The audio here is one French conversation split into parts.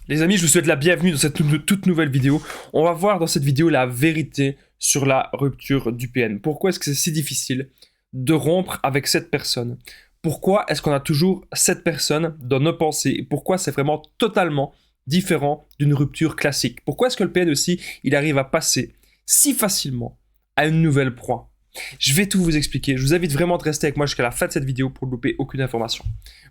Les amis, je vous souhaite la bienvenue dans cette toute nouvelle vidéo. On va voir dans cette vidéo la vérité sur la rupture du PN. Pourquoi est-ce que c'est si difficile de rompre avec cette personne? Pourquoi est-ce qu'on a toujours cette personne dans nos pensées? Et pourquoi c'est vraiment totalement différent d'une rupture classique? Pourquoi est-ce que le PN aussi, il arrive à passer si facilement à une nouvelle proie? Je vais tout vous expliquer. Je vous invite vraiment de rester avec moi jusqu'à la fin de cette vidéo pour ne louper aucune information.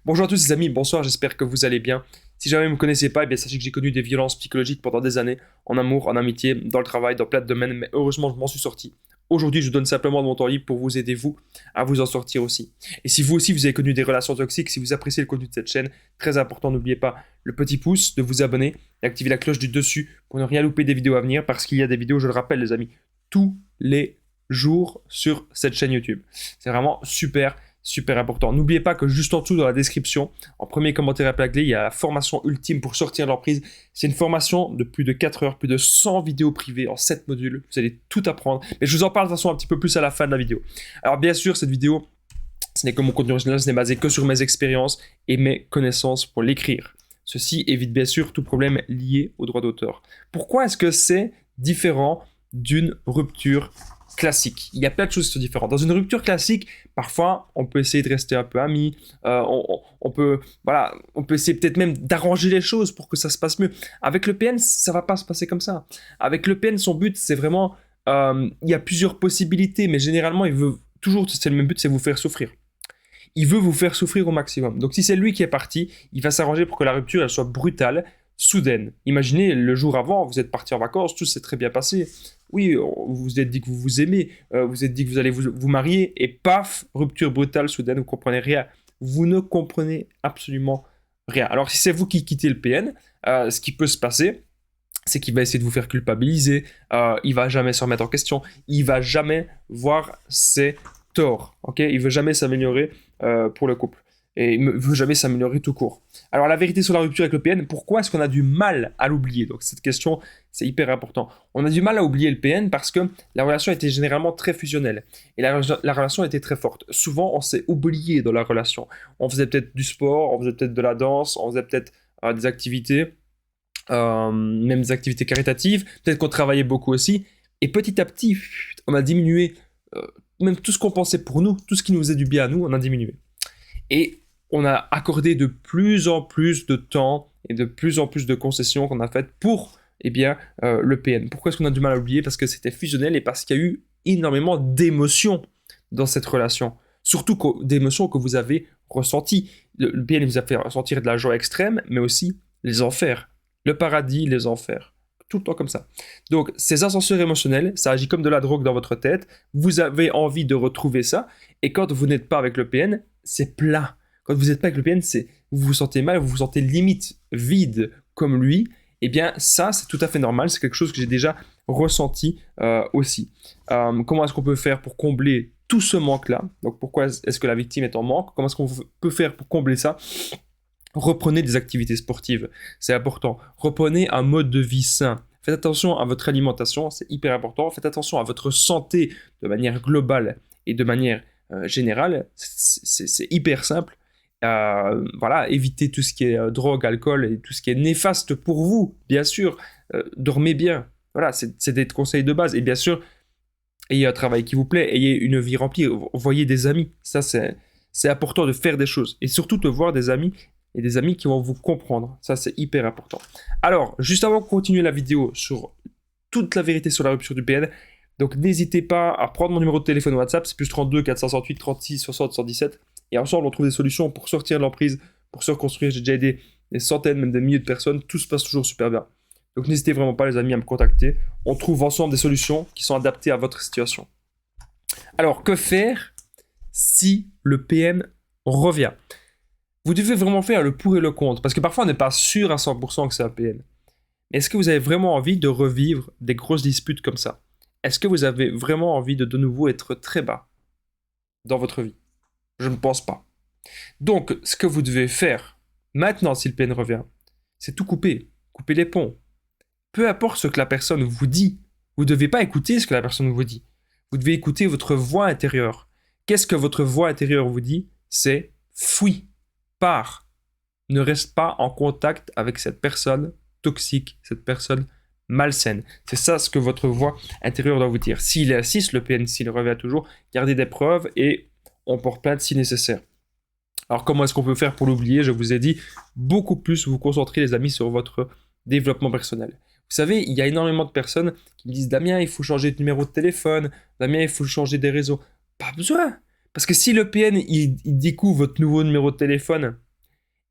Bonjour à tous les amis, bonsoir, j'espère que vous allez bien. Si jamais vous ne me connaissez pas, eh bien, sachez que j'ai connu des violences psychologiques pendant des années, en amour, en amitié, dans le travail, dans plein de domaines, mais heureusement je m'en suis sorti. Aujourd'hui, je vous donne simplement de mon temps libre pour vous aider, vous, à vous en sortir aussi. Et si vous aussi, vous avez connu des relations toxiques, si vous appréciez le contenu de cette chaîne, très important, n'oubliez pas le petit pouce, de vous abonner et activer la cloche du dessus pour ne rien louper des vidéos à venir, parce qu'il y a des vidéos, je le rappelle les amis, tous les jours sur cette chaîne YouTube. C'est vraiment super important. N'oubliez pas que juste en dessous dans la description, en premier commentaire épinglé, il y a la formation ultime pour sortir de l'emprise. C'est une formation de plus de 4 heures, plus de 100 vidéos privées en 7 modules. Vous allez tout apprendre. Mais je vous en parle de toute façon un petit peu plus à la fin de la vidéo. Alors bien sûr, cette vidéo, ce n'est que mon contenu original, ce n'est basé que sur mes expériences et mes connaissances pour l'écrire. Ceci évite bien sûr tout problème lié au droit d'auteur. Pourquoi est-ce que c'est différent d'une rupture classique? Il y a plein de choses qui sont différentes. Dans une rupture classique, parfois, on peut essayer de rester un peu amis, on peut essayer peut-être même d'arranger les choses pour que ça se passe mieux. Avec le PN, ça va pas se passer comme ça. Avec le PN, son but, c'est vraiment, il y a plusieurs possibilités, mais généralement, il veut toujours, c'est le même but, c'est vous faire souffrir. Il veut vous faire souffrir au maximum. Donc si c'est lui qui est parti, il va s'arranger pour que la rupture elle soit brutale, soudaine. Imaginez, le jour avant, vous êtes parti en vacances, tout s'est très bien passé. Oui, vous vous êtes dit que vous vous aimez, vous vous êtes dit que vous allez vous marier, et paf, rupture brutale, soudaine, vous comprenez rien. Vous ne comprenez absolument rien. Alors si c'est vous qui quittez le PN, ce qui peut se passer, c'est qu'il va essayer de vous faire culpabiliser, il va jamais se remettre en question, il va jamais voir ses torts, ok? Il veut jamais s'améliorer pour le couple. Et il ne veut jamais s'améliorer tout court. Alors la vérité sur la rupture avec le PN, pourquoi est-ce qu'on a du mal à l'oublier? Donc cette question, c'est hyper important. On a du mal à oublier le PN parce que la relation était généralement très fusionnelle. Et la relation était très forte. Souvent, on s'est oublié dans la relation. On faisait peut-être du sport, on faisait peut-être de la danse, on faisait peut-être des activités, même des activités caritatives. Peut-être qu'on travaillait beaucoup aussi. Et petit à petit, on a diminué même tout ce qu'on pensait pour nous, tout ce qui nous faisait du bien à nous, on a diminué. Et on a accordé de plus en plus de temps et de plus en plus de concessions qu'on a faites pour le PN. Pourquoi est-ce qu'on a du mal à oublier? Parce que c'était fusionnel et parce qu'il y a eu énormément d'émotions dans cette relation. Surtout d'émotions que vous avez ressenties. Le PN vous a fait ressentir de la joie extrême, mais aussi les enfers. Le paradis, les enfers. Tout le temps comme ça. Donc, ces ascenseurs émotionnels, ça agit comme de la drogue dans votre tête. Vous avez envie de retrouver ça. Et quand vous n'êtes pas avec le PN, c'est plat. Quand vous n'êtes pas avec le PN, vous vous sentez mal, vous vous sentez limite vide comme lui. Eh bien, ça, c'est tout à fait normal. C'est quelque chose que j'ai déjà ressenti aussi. Comment est-ce qu'on peut faire pour combler tout ce manque-là? Donc, pourquoi est-ce que la victime est en manque? Comment est-ce qu'on peut faire pour combler ça? Reprenez des activités sportives, c'est important. Reprenez un mode de vie sain. Faites attention à votre alimentation, c'est hyper important. Faites attention à votre santé de manière globale et de manière générale. C'est hyper simple. Voilà, évitez tout ce qui est drogue, alcool et tout ce qui est néfaste pour vous, bien sûr. Dormez bien. Voilà, c'est des conseils de base. Et bien sûr, ayez un travail qui vous plaît, ayez une vie remplie, voyez des amis. Ça, c'est important de faire des choses. Et surtout de voir des amis et des amis qui vont vous comprendre. Ça, c'est hyper important. Alors, juste avant de continuer la vidéo sur toute la vérité sur la rupture du PN, donc n'hésitez pas à prendre mon numéro de téléphone WhatsApp, c'est plus 32 468 36 60 117. Et ensemble, on trouve des solutions pour sortir de l'emprise, pour se reconstruire. J'ai déjà aidé des centaines, même des milliers de personnes. Tout se passe toujours super bien. Donc n'hésitez vraiment pas, les amis, à me contacter. On trouve ensemble des solutions qui sont adaptées à votre situation. Alors, que faire si le PM revient? Vous devez vraiment faire le pour et le contre, parce que parfois on n'est pas sûr à 100% que c'est un PN. Est-ce que vous avez vraiment envie de revivre des grosses disputes comme ça? Est-ce que vous avez vraiment envie de nouveau être très bas dans votre vie? Je ne pense pas. Donc, ce que vous devez faire, maintenant si le PN revient, c'est tout couper. Couper les ponts. Peu importe ce que la personne vous dit, vous ne devez pas écouter ce que la personne vous dit. Vous devez écouter votre voix intérieure. Qu'est-ce que votre voix intérieure vous dit? C'est fuis. Pars. Ne reste pas en contact avec cette personne toxique, cette personne malsaine. C'est ça ce que votre voix intérieure doit vous dire. S'il insiste, le PN, s'il revient toujours, gardez des preuves et on porte plainte si nécessaire. Alors comment est-ce qu'on peut faire pour l'oublier? Je vous ai dit, beaucoup plus vous concentrer les amis sur votre développement personnel. Vous savez, il y a énormément de personnes qui me disent « Damien, il faut changer de numéro de téléphone. Damien, il faut changer des réseaux. » Pas besoin. Parce que si le PN, il découvre votre nouveau numéro de téléphone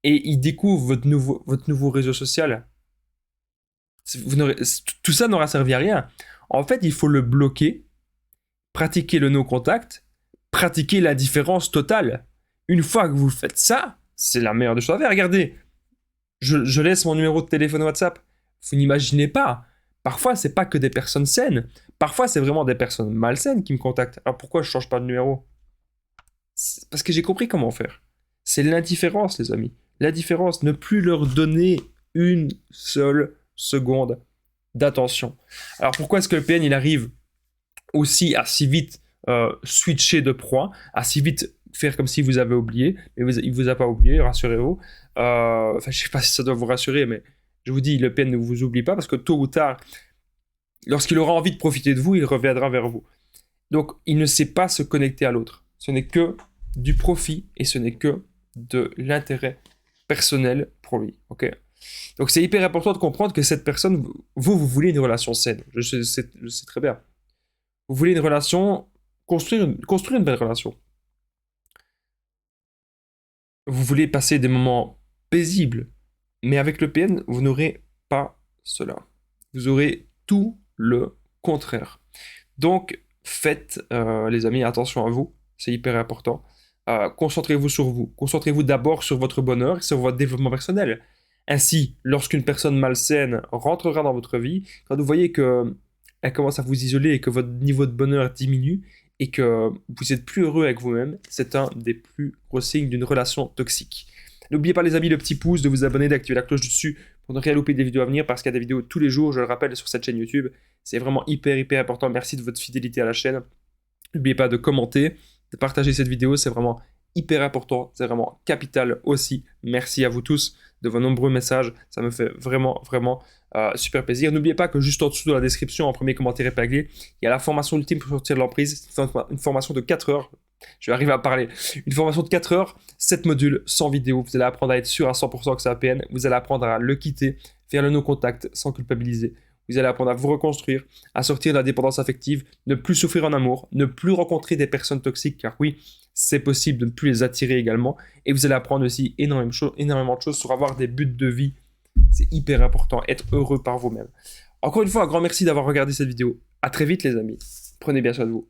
et il découvre votre nouveau réseau social, tout ça n'aura servi à rien. En fait, il faut le bloquer, pratiquer le no-contact, pratiquer l'indifférence totale. Une fois que vous faites ça, c'est la meilleure des choses à faire. Regardez, je laisse mon numéro de téléphone WhatsApp. Vous n'imaginez pas. Parfois, c'est pas que des personnes saines. Parfois, c'est vraiment des personnes malsaines qui me contactent. Alors pourquoi je change pas de numéro? C'est parce que j'ai compris comment faire. C'est l'indifférence, les amis. L'indifférence, ne plus leur donner une seule seconde d'attention. Alors pourquoi est-ce que le PN il arrive aussi à si vite switcher de proie, à si vite faire comme si vous avez oublié, mais il vous a pas oublié, rassurez-vous. Enfin, je sais pas si ça doit vous rassurer, mais je vous dis, le PN ne vous oublie pas parce que tôt ou tard, lorsqu'il aura envie de profiter de vous, il reviendra vers vous. Donc, il ne sait pas se connecter à l'autre. Ce n'est que du profit et ce n'est que de l'intérêt personnel pour lui. Ok. Donc, c'est hyper important de comprendre que cette personne, vous voulez une relation saine. Je sais très bien. Vous voulez une relation, construire une belle relation. Vous voulez passer des moments paisibles, mais avec le PN, vous n'aurez pas cela. Vous aurez tout le contraire. Donc, faites, les amis, attention à vous, c'est hyper important. Concentrez-vous sur vous. Concentrez-vous d'abord sur votre bonheur et sur votre développement personnel. Ainsi, lorsqu'une personne malsaine rentrera dans votre vie, quand vous voyez qu'elle commence à vous isoler et que votre niveau de bonheur diminue, et que vous êtes plus heureux avec vous-même, c'est un des plus gros signes d'une relation toxique. N'oubliez pas les amis le petit pouce, de vous abonner, d'activer la cloche dessus pour ne rien louper des vidéos à venir parce qu'il y a des vidéos tous les jours, je le rappelle, sur cette chaîne YouTube. C'est vraiment hyper important, merci de votre fidélité à la chaîne. N'oubliez pas de commenter, de partager cette vidéo, c'est vraiment hyper important, c'est vraiment capital aussi. Merci à vous tous de vos nombreux messages, ça me fait vraiment super plaisir. N'oubliez pas que juste en dessous de la description, en premier commentaire épinglé, il y a la formation ultime pour sortir de l'emprise, une formation de 4 heures. Je vais arriver à parler. Une formation de 4 heures, 7 modules, 100 vidéos. Vous allez apprendre à être sûr à 100% que c'est un PN. Vous allez apprendre à le quitter, faire le no-contact sans culpabiliser. Vous allez apprendre à vous reconstruire, à sortir de la dépendance affective, ne plus souffrir en amour, ne plus rencontrer des personnes toxiques, car oui, c'est possible de ne plus les attirer également. Et vous allez apprendre aussi énormément de choses sur avoir des buts de vie. C'est hyper important, être heureux par vous-même. Encore une fois, un grand merci d'avoir regardé cette vidéo. À très vite les amis. Prenez bien soin de vous.